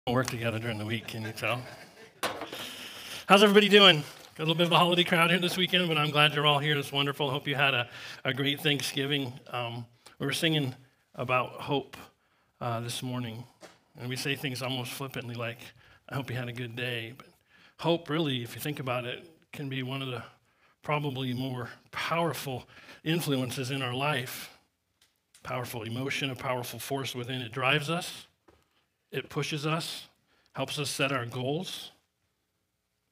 Work together during the week, can you tell? How's everybody doing? Got a little bit of a holiday crowd here this weekend, but I'm glad you're all here. It's wonderful. Hope you had a great Thanksgiving. We were singing about hope this morning, and we say things almost flippantly like, I hope you had a good day. But hope, really, if you think about it, can be one of the probably more powerful influences in our life. Powerful emotion, a powerful force within. It drives us. It pushes us, helps us set our goals,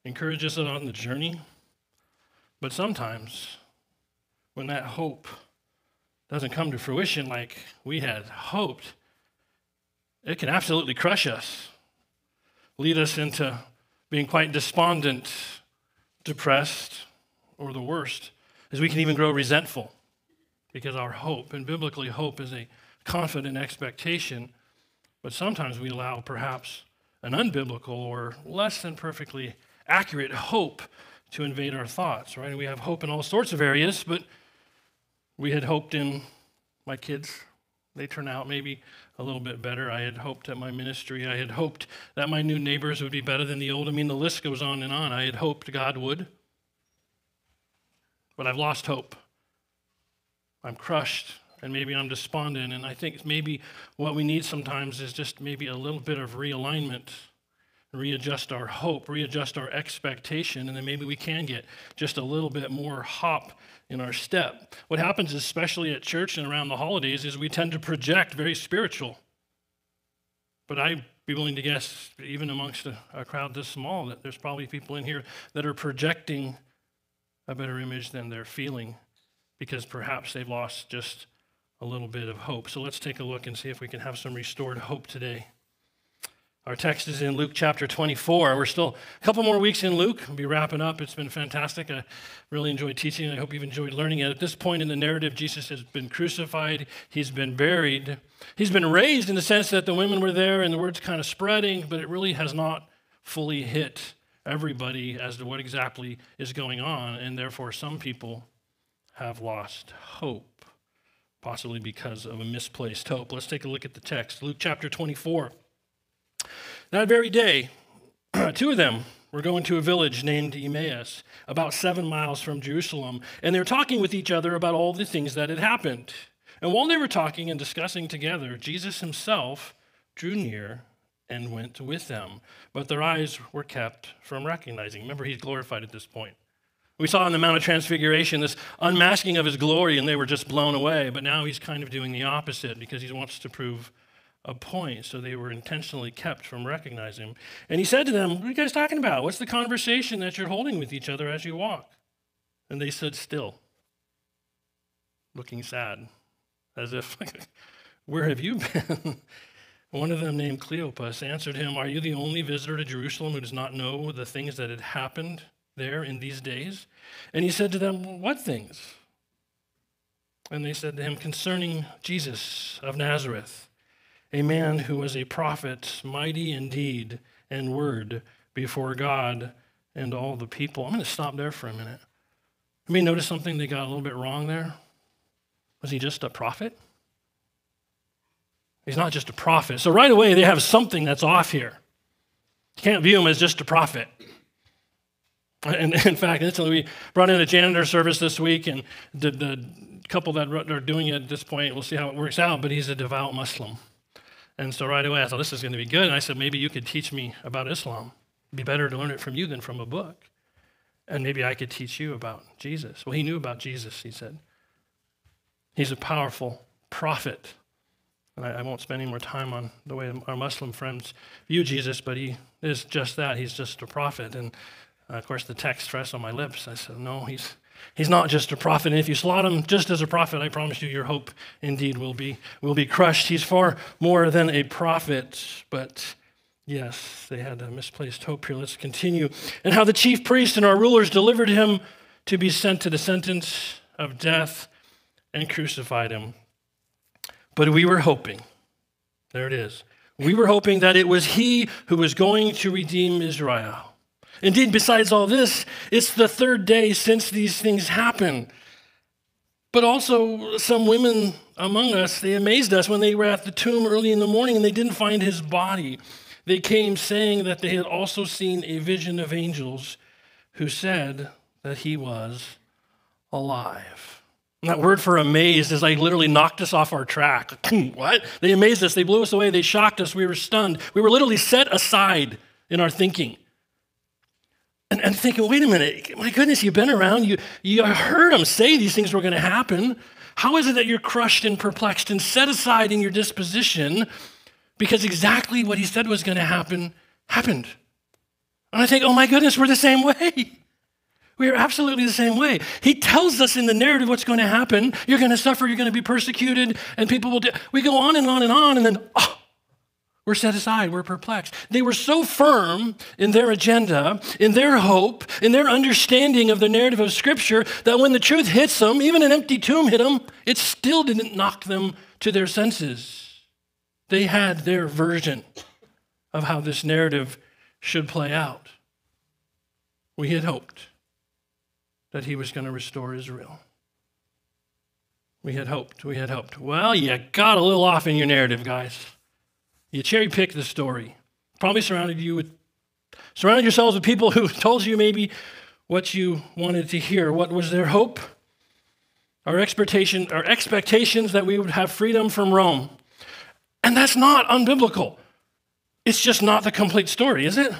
encourages us on the journey. But sometimes, when that hope doesn't come to fruition like we had hoped, it can absolutely crush us, lead us into being quite despondent, depressed, or the worst, is we can even grow resentful because our hope, and biblically hope is a confident expectation. But sometimes we allow perhaps an unbiblical or less than perfectly accurate hope to invade our thoughts, right? And we have hope in all sorts of areas, but we had hoped in my kids. They turn out maybe a little bit better. I had hoped at my ministry. I had hoped that my new neighbors would be better than the old. I mean, the list goes on and on. I had hoped God would, but I've lost hope. I'm crushed. And maybe I'm despondent, and I think maybe what we need sometimes is just maybe a little bit of realignment, readjust our hope, readjust our expectation, and then maybe we can get just a little bit more hop in our step. What happens, especially at church and around the holidays, is we tend to project very spiritual. But I'd be willing to guess, even amongst a crowd this small, that there's probably people in here that are projecting a better image than they're feeling because perhaps they've lost just a little bit of hope. So let's take a look and see if we can have some restored hope today. Our text is in Luke chapter 24. We're still a couple more weeks in Luke. We'll be wrapping up. It's been fantastic. I really enjoyed teaching. I hope you've enjoyed learning it. At this point in the narrative, Jesus has been crucified. He's been buried. He's been raised in the sense that the women were there and the word's kind of spreading, but it really has not fully hit everybody as to what exactly is going on, and therefore some people have lost hope, possibly because of a misplaced hope. Let's take a look at the text. Luke chapter 24. That very day, two of them were going to a village named Emmaus, about 7 miles from Jerusalem, and they were talking with each other about all the things that had happened. And while they were talking and discussing together, Jesus himself drew near and went with them, but their eyes were kept from recognizing. Remember, he's glorified at this point. We saw in the Mount of Transfiguration this unmasking of his glory, and they were just blown away. But now he's kind of doing the opposite because he wants to prove a point. So they were intentionally kept from recognizing him. And he said to them, what are you guys talking about? What's the conversation that you're holding with each other as you walk? And they stood still, looking sad, as if, where have you been? One of them, named Cleopas, answered him, are you the only visitor to Jerusalem who does not know the things that had happened there in these days? And he said to them, what things? And they said to him, concerning Jesus of Nazareth, a man who was a prophet, mighty in deed and word before God and all the people. I'm going to stop there for a minute. You may notice something they got a little bit wrong there. Was he just a prophet? He's not just a prophet. So right away they have something that's off here. You can't view him as just a prophet. And in fact, instantly we brought in a janitor service this week, and the couple that are doing it at this point, we'll see how it works out, but he's a devout Muslim. And so right away I thought, this is going to be good. And I said, maybe you could teach me about Islam. It'd be better to learn it from you than from a book. And maybe I could teach you about Jesus. Well, he knew about Jesus, he said. He's a powerful prophet. And I won't spend any more time on the way our Muslim friends view Jesus, but he is just that. He's just a prophet. And of course, the text rests on my lips. I said, no, he's not just a prophet. And if you slot him just as a prophet, I promise you your hope indeed will be crushed. He's far more than a prophet. But yes, they had a misplaced hope here. Let's continue. And how the chief priests and our rulers delivered him to be sent to the sentence of death and crucified him. But we were hoping, there it is, we were hoping that it was he who was going to redeem Israel. Indeed, besides all this, it's the third day since these things happened. But also, some women among us, they amazed us when they were at the tomb early in the morning and they didn't find his body. They came saying that they had also seen a vision of angels who said that he was alive. And that word for amazed is like literally knocked us off our track. What? They amazed us. They blew us away. They shocked us. We were stunned. We were literally set aside in our thinking. And thinking, wait a minute, my goodness, you've been around. You heard him say these things were going to happen. How is it that you're crushed and perplexed and set aside in your disposition because exactly what he said was going to happen happened? And I think, oh my goodness, we're the same way. We are absolutely the same way. He tells us in the narrative what's going to happen. You're going to suffer, you're going to be persecuted, and people will do. We go on and on and on, and then, we're set aside, we're perplexed. They were so firm in their agenda, in their hope, in their understanding of the narrative of Scripture that when the truth hits them, even an empty tomb hit them, it still didn't knock them to their senses. They had their version of how this narrative should play out. We had hoped that he was going to restore Israel. We had hoped. Well, you got a little off in your narrative, guys. You cherry-picked the story. Probably surrounded yourselves with people who told you maybe what you wanted to hear. What was their hope? Our expectations that we would have freedom from Rome. And that's not unbiblical. It's just not the complete story, is it?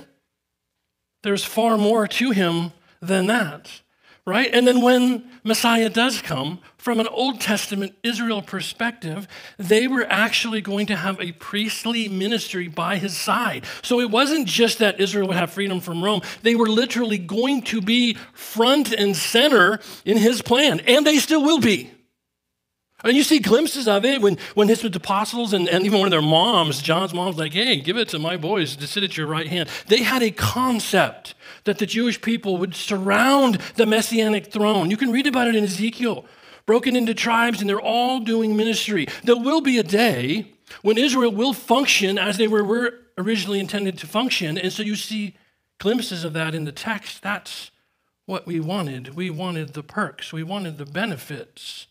There's far more to him than that. Right? And then when Messiah does come, from an Old Testament Israel perspective, they were actually going to have a priestly ministry by his side. So it wasn't just that Israel would have freedom from Rome. They were literally going to be front and center in his plan, and they still will be. And you see glimpses of it when his apostles and even one of their moms, John's mom's like, hey, give it to my boys to sit at your right hand. They had a concept that the Jewish people would surround the Messianic throne. You can read about it in Ezekiel, broken into tribes, and they're all doing ministry. There will be a day when Israel will function as they were originally intended to function. And so you see glimpses of that in the text. That's what we wanted. We wanted the perks. We wanted the benefits.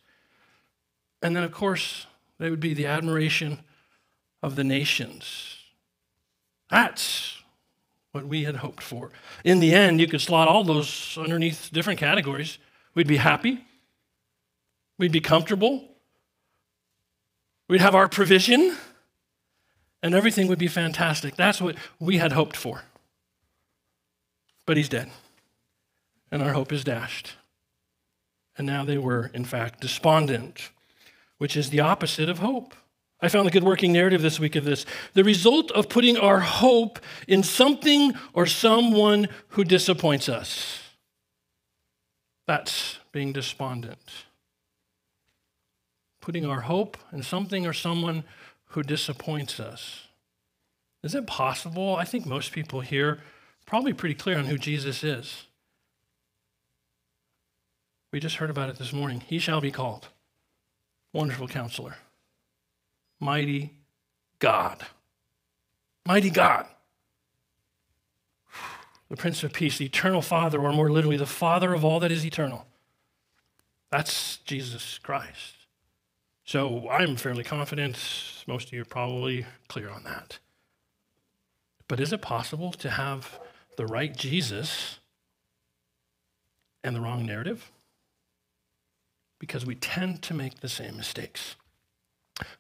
And then, of course, they would be the admiration of the nations. That's what we had hoped for. In the end, you could slot all those underneath different categories. We'd be happy. We'd be comfortable. We'd have our provision. And everything would be fantastic. That's what we had hoped for. But he's dead. And our hope is dashed. And now they were, in fact, despondent, which is the opposite of hope. I found a good working narrative this week of this. The result of putting our hope in something or someone who disappoints us. That's being despondent. Putting our hope in something or someone who disappoints us. Is it possible? I think most people here are probably pretty clear on who Jesus is. We just heard about it this morning. He shall be called Wonderful Counselor. Mighty God. Mighty God. The Prince of Peace, the eternal Father, or more literally, the Father of all that is eternal. That's Jesus Christ. So I'm fairly confident, most of you are probably clear on that. But is it possible to have the right Jesus and the wrong narrative? Because we tend to make the same mistakes.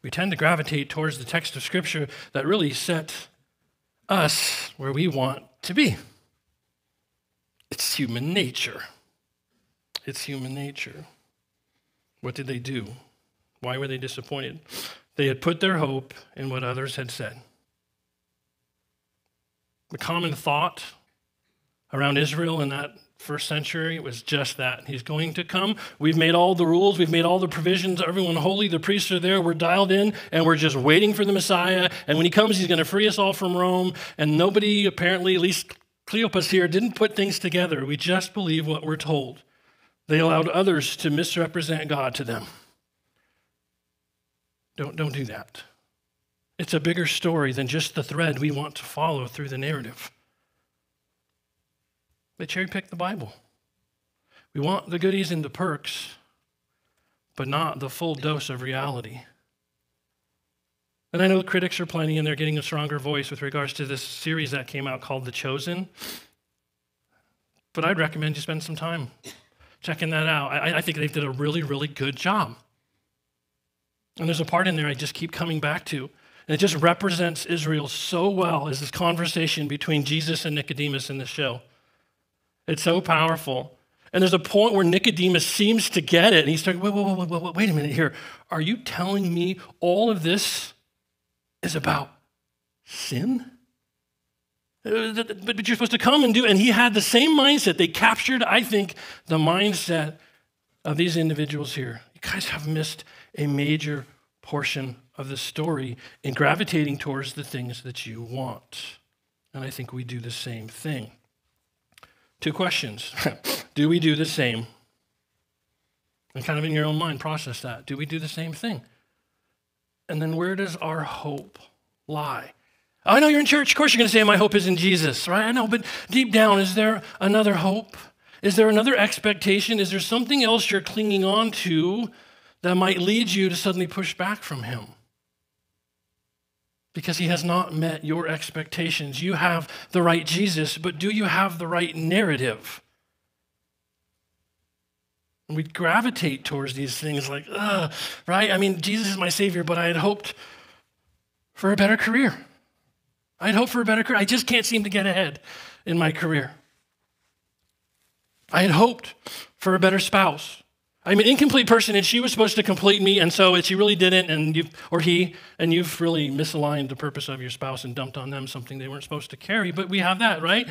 We tend to gravitate towards the text of Scripture that really set us where we want to be. It's human nature. It's human nature. What did they do? Why were they disappointed? They had put their hope in what others had said. The common thought around Israel in that first century was just that. He's going to come. We've made all the rules. We've made all the provisions. Everyone holy. The priests are there. We're dialed in, and we're just waiting for the Messiah. And when he comes, he's going to free us all from Rome. And nobody, apparently, at least Cleopas here, didn't put things together. We just believe what we're told. They allowed others to misrepresent God to them. Don't do that. It's a bigger story than just the thread we want to follow through the narrative. They cherry-pick the Bible. We want the goodies and the perks, but not the full dose of reality. And I know critics are plenty and they're getting a stronger voice with regards to this series that came out called The Chosen. But I'd recommend you spend some time checking that out. I think they did a really, really good job. And there's a part in there I just keep coming back to. And it just represents Israel so well as this conversation between Jesus and Nicodemus in the show. It's so powerful. And there's a point where Nicodemus seems to get it. And he's like, wait a minute here. Are you telling me all of this is about sin? But you're supposed to come and do, and he had the same mindset. They captured, I think, the mindset of these individuals here. You guys have missed a major portion of the story in gravitating towards the things that you want. And I think we do the same thing. 2 questions. Do we do the same? And kind of in your own mind, process that. Do we do the same thing? And then where does our hope lie? I know you're in church. Of course you're going to say my hope is in Jesus, right? I know, but deep down, is there another hope? Is there another expectation? Is there something else you're clinging on to that might lead you to suddenly push back from him? Because he has not met your expectations. You have the right Jesus, but do you have the right narrative? And we gravitate towards these things like, right? I mean, Jesus is my Savior, but I had hoped for a better career. I'd hoped for a better career. I just can't seem to get ahead in my career. I had hoped for a better spouse. I'm an incomplete person, and she was supposed to complete me, and so she really didn't, and you've really misaligned the purpose of your spouse and dumped on them something they weren't supposed to carry. But we have that, right?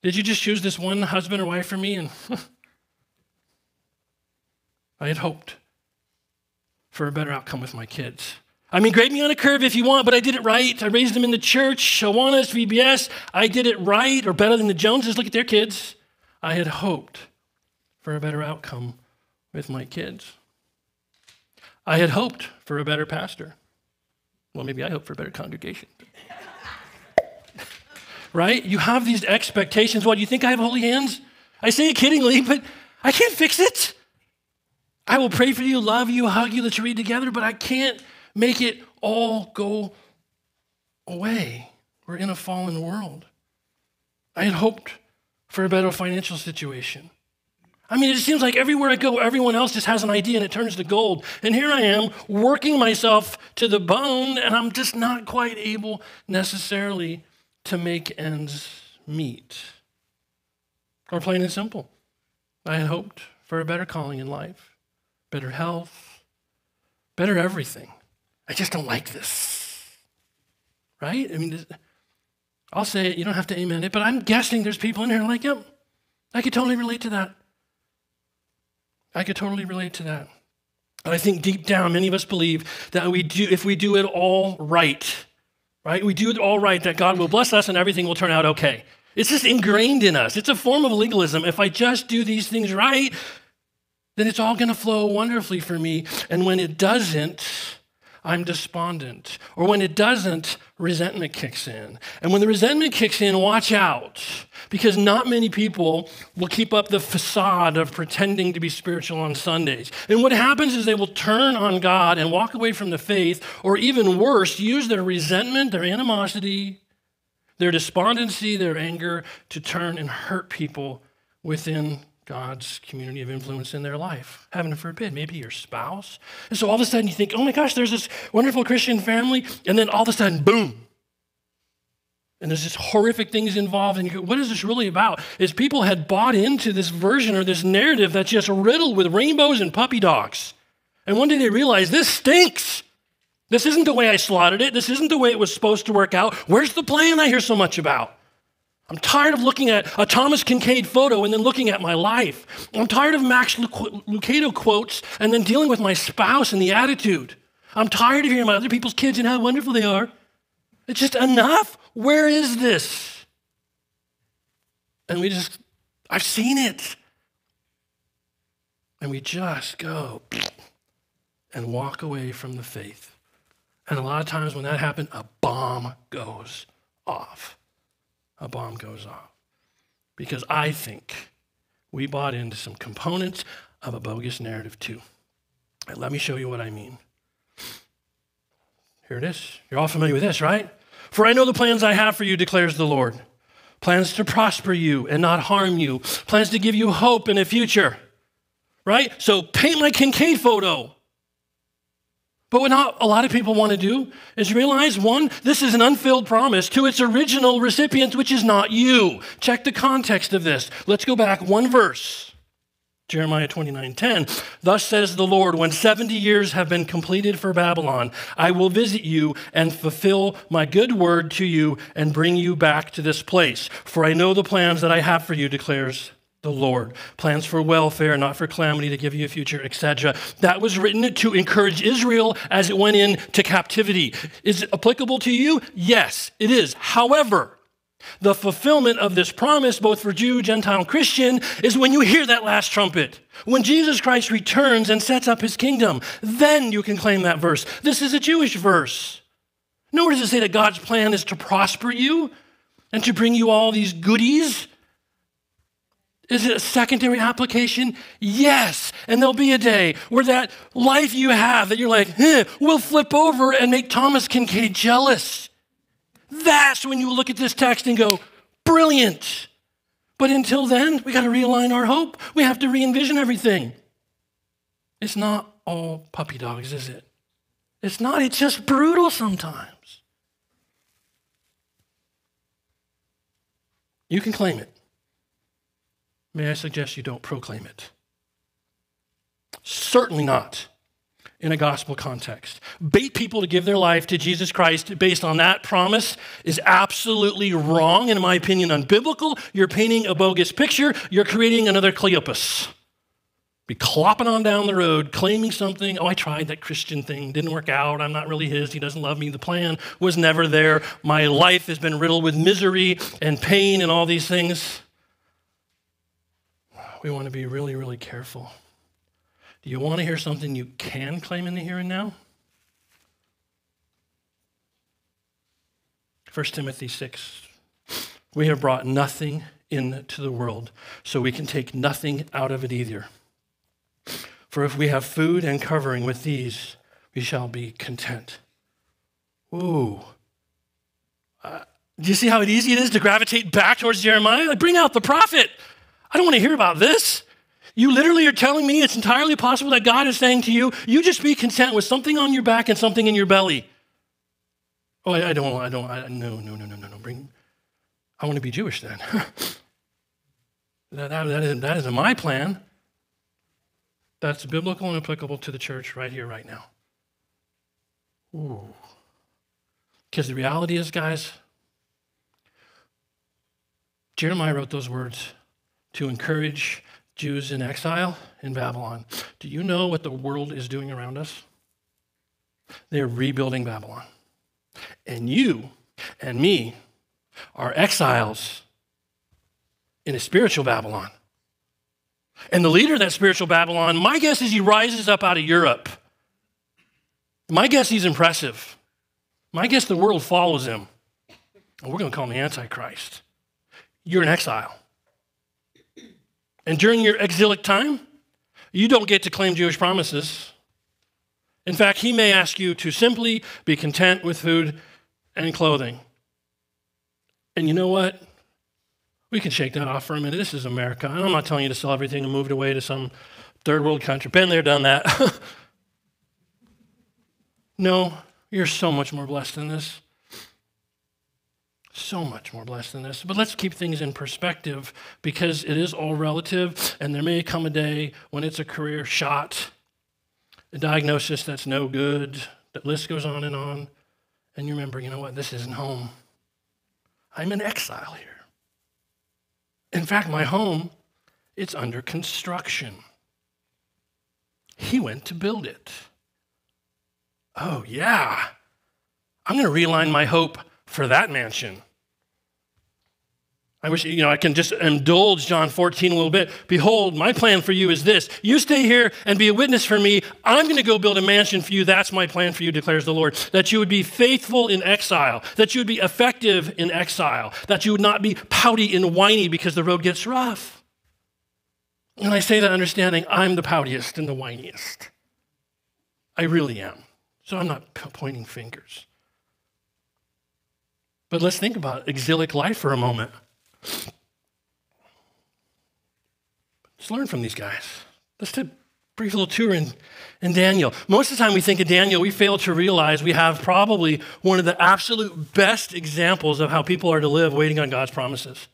Did you just choose this one husband or wife for me? And I had hoped for a better outcome with my kids. I mean, grade me on a curve if you want, but I did it right. I raised them in the church, Shawanas, VBS. I did it right, or better than the Joneses. Look at their kids. I had hoped for a better outcome with my kids. I had hoped for a better pastor. Well, maybe I hoped for a better congregation. Right? You have these expectations. What, you think I have holy hands? I say it kiddingly, but I can't fix it. I will pray for you, love you, hug you, let you read together, but I can't make it all go away. We're in a fallen world. I had hoped for a better financial situation. I mean, it seems like everywhere I go, everyone else just has an idea and it turns to gold. And here I am working myself to the bone, and I'm just not quite able necessarily to make ends meet. Or plain and simple, I had hoped for a better calling in life, better health, better everything. I just don't like this, right? I mean, I'll say it, you don't have to amen it, but I'm guessing there's people in here like, yep, I could totally relate to that. I could totally relate to that. But I think deep down, many of us believe that if we do it all right, we do it all right, that God will bless us and everything will turn out okay. It's just ingrained in us. It's a form of legalism. If I just do these things right, then it's all going to flow wonderfully for me. And when it doesn't, I'm despondent. Or when it doesn't, resentment kicks in. And when the resentment kicks in, watch out, because not many people will keep up the facade of pretending to be spiritual on Sundays. And what happens is they will turn on God and walk away from the faith, or even worse, use their resentment, their animosity, their despondency, their anger to turn and hurt people within God's community of influence in their life. Heaven forbid, maybe your spouse. And so all of a sudden you think, oh my gosh, there's this wonderful Christian family, and then all of a sudden, boom. And there's just horrific things involved, and you go, what is this really about? Is people had bought into this version or this narrative that's just riddled with rainbows and puppy dogs. And one day they realize, this stinks. This isn't the way I slotted it. This isn't the way it was supposed to work out. Where's the plan I hear so much about? I'm tired of looking at a Thomas Kincaid photo and then looking at my life. I'm tired of Max Lucado quotes and then dealing with my spouse and the attitude. I'm tired of hearing about other people's kids and how wonderful they are. It's just enough. Where is this? And I've seen it. And we just go and walk away from the faith. And a lot of times when that happens, a bomb goes off. A bomb goes off. Because I think we bought into some components of a bogus narrative too. And let me show you what I mean. Here it is. You're all familiar with this, right? For I know the plans I have for you, declares the Lord. Plans to prosper you and not harm you. Plans to give you hope in a future, right? So paint my Kincaid photo. But what not a lot of people want to do is realize, one, this is an unfilled promise to its original recipient, which is not you. Check the context of this. Let's go back one verse. Jeremiah 29:10. Thus says the Lord, when 70 years have been completed for Babylon, I will visit you and fulfill my good word to you and bring you back to this place. For I know the plans that I have for you, declares the Lord. Plans for welfare, not for calamity, to give you a future, etc. That was written to encourage Israel as it went into captivity. Is it applicable to you? Yes, it is. However, the fulfillment of this promise, both for Jew, Gentile, and Christian, is when you hear that last trumpet. When Jesus Christ returns and sets up his kingdom, then you can claim that verse. This is a Jewish verse. Nowhere does it say that God's plan is to prosper you and to bring you all these goodies. Is it a secondary application? Yes. And there'll be a day where that life you have that you're like, will flip over and make Thomas Kincaid jealous. That's when you look at this text and go, brilliant. But until then, we got to realign our hope. We have to re-envision everything. It's not all puppy dogs, is it? It's not. It's just brutal sometimes. You can claim it. May I suggest you don't proclaim it? Certainly not in a gospel context. Bait people to give their life to Jesus Christ based on that promise is absolutely wrong, in my opinion, unbiblical. You're painting a bogus picture. You're creating another Cleopas. Be clopping on down the road, claiming something. Oh, I tried that Christian thing. Didn't work out. I'm not really his. He doesn't love me. The plan was never there. My life has been riddled with misery and pain and all these things. We want to be really, really careful. Do you want to hear something you can claim in the here and now? 1 Timothy 6. We have brought nothing into the world, so we can take nothing out of it either. For if we have food and covering with these, we shall be content. Ooh. Do you see how easy it is to gravitate back towards Jeremiah? Like, bring out the prophet. I don't want to hear about this. You literally are telling me it's entirely possible that God is saying to you, you just be content with something on your back and something in your belly. Oh, no. I want to be Jewish then. that isn't my plan. That's biblical and applicable to the church right here, right now. Ooh. Because the reality is, guys, Jeremiah wrote those words to encourage Jews in exile in Babylon. Do you know what the world is doing around us? They're rebuilding Babylon. And you and me are exiles in a spiritual Babylon. And the leader of that spiritual Babylon, my guess is he rises up out of Europe. My guess he's impressive. My guess the world follows him. And we're going to call him the Antichrist. You're in exile. And during your exilic time, you don't get to claim Jewish promises. In fact, he may ask you to simply be content with food and clothing. And you know what? We can shake that off for a minute. This is America. And I'm not telling you to sell everything and move it away to some third world country. Been there, done that. No, you're so much more blessed than this. So much more blessed than this. But let's keep things in perspective because it is all relative, and there may come a day when it's a career shot, a diagnosis that's no good, the list goes on, and you remember, you know what, this isn't home. I'm in exile here. In fact, my home, it's under construction. He went to build it. Oh, yeah. I'm going to realign my hope for that mansion. I wish, I can just indulge John 14 a little bit. Behold, my plan for you is this. You stay here and be a witness for me. I'm going to go build a mansion for you. That's my plan for you, declares the Lord. That you would be faithful in exile. That you would be effective in exile. That you would not be pouty and whiny because the road gets rough. And I say that understanding I'm the poutiest and the whiniest. I really am. So I'm not pointing fingers. But let's think about exilic life for a moment. Let's learn from these guys. Let's take a brief little tour in Daniel. Most of the time we think of Daniel, we fail to realize we have probably one of the absolute best examples of how people are to live waiting on God's promises.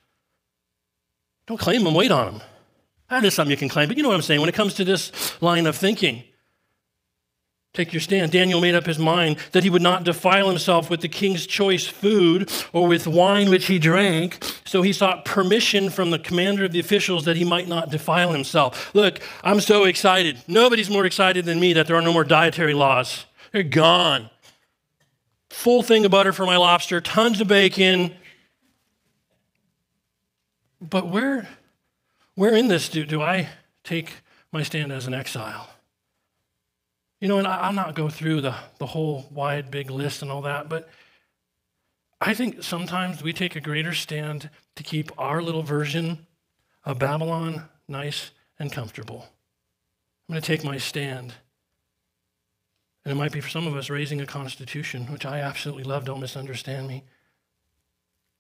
Don't claim them, wait on them. That is something you can claim, but you know what I'm saying when it comes to this line of thinking. Take your stand. Daniel made up his mind that he would not defile himself with the king's choice food or with wine which he drank. So he sought permission from the commander of the officials that he might not defile himself. Look, I'm so excited. Nobody's more excited than me that there are no more dietary laws. They're gone. Full thing of butter for my lobster, tons of bacon. But where in this do I take my stand as an exile? You know, and I'll not go through the whole wide, big list and all that, but I think sometimes we take a greater stand to keep our little version of Babylon nice and comfortable. I'm going to take my stand. And it might be for some of us raising a constitution, which I absolutely love, don't misunderstand me.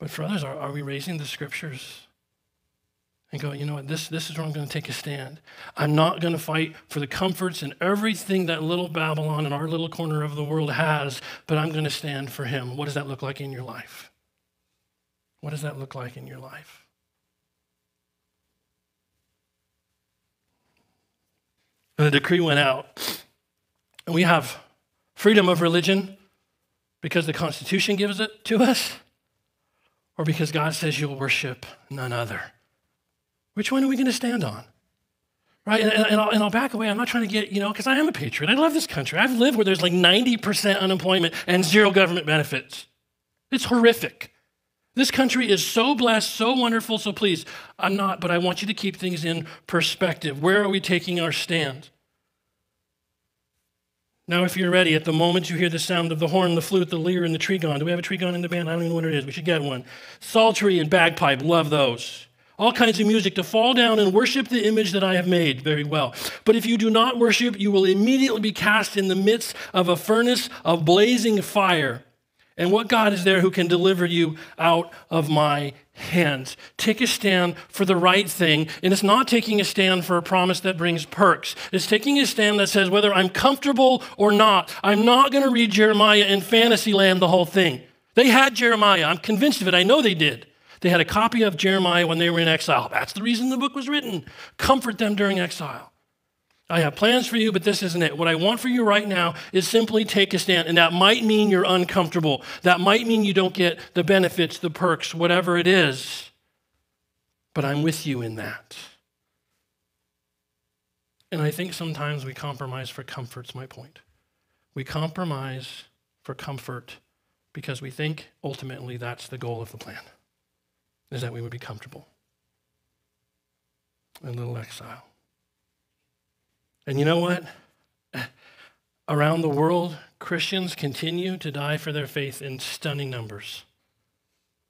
But for others, are we raising the scriptures? And go, you know what, this is where I'm going to take a stand. I'm not going to fight for the comforts and everything that little Babylon in our little corner of the world has, but I'm going to stand for him. What does that look like in your life? What does that look like in your life? And the decree went out. And we have freedom of religion because the Constitution gives it to us, or because God says you'll worship none other. Which one are we going to stand on? Right? And I'll back away. I'm not trying to get, because I am a patriot. I love this country. I've lived where there's like 90% unemployment and zero government benefits. It's horrific. This country is so blessed, so wonderful. So please, I'm not, but I want you to keep things in perspective. Where are we taking our stand? Now, if you're ready, at the moment you hear the sound of the horn, the flute, the lyre, and the trigon. Do we have a trigon in the band? I don't even know what it is. We should get one. Psaltery and bagpipe. Love those. All kinds of music to fall down and worship the image that I have made. Very well. But if you do not worship, you will immediately be cast in the midst of a furnace of blazing fire. And what God is there who can deliver you out of my hands? Take a stand for the right thing. And it's not taking a stand for a promise that brings perks. It's taking a stand that says whether I'm comfortable or not, I'm not going to read Jeremiah in Fantasyland the whole thing. They had Jeremiah. I'm convinced of it. I know they did. They had a copy of Jeremiah when they were in exile. That's the reason the book was written. Comfort them during exile. I have plans for you, but this isn't it. What I want for you right now is simply take a stand. And that might mean you're uncomfortable. That might mean you don't get the benefits, the perks, whatever it is. But I'm with you in that. And I think sometimes we compromise for comfort's my point. We compromise for comfort because we think ultimately that's the goal of the plan, is that we would be comfortable. A little exile. And you know what? Around the world, Christians continue to die for their faith in stunning numbers.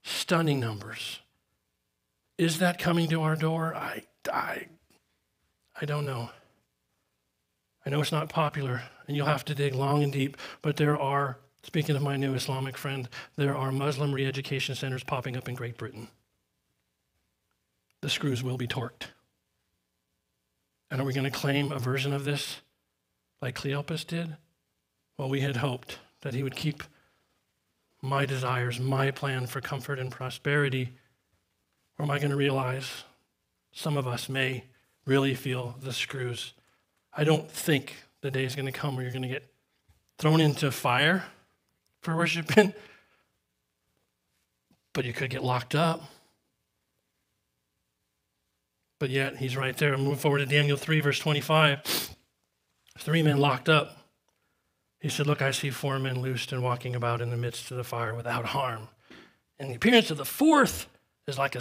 Stunning numbers. Is that coming to our door? I don't know. I know it's not popular, and you'll have to dig long and deep, but there are, speaking of my new Islamic friend, there are Muslim re-education centers popping up in Great Britain. The screws will be torqued. And are we going to claim a version of this like Cleopas did? Well, we had hoped that he would keep my desires, my plan for comfort and prosperity. Or am I going to realize some of us may really feel the screws? I don't think the day is going to come where you're going to get thrown into fire for worshiping, but you could get locked up. But yet, he's right there. Move forward to Daniel 3, verse 25. 3 men locked up. He said, look, I see 4 men loosed and walking about in the midst of the fire without harm. And the appearance of the 4th is like a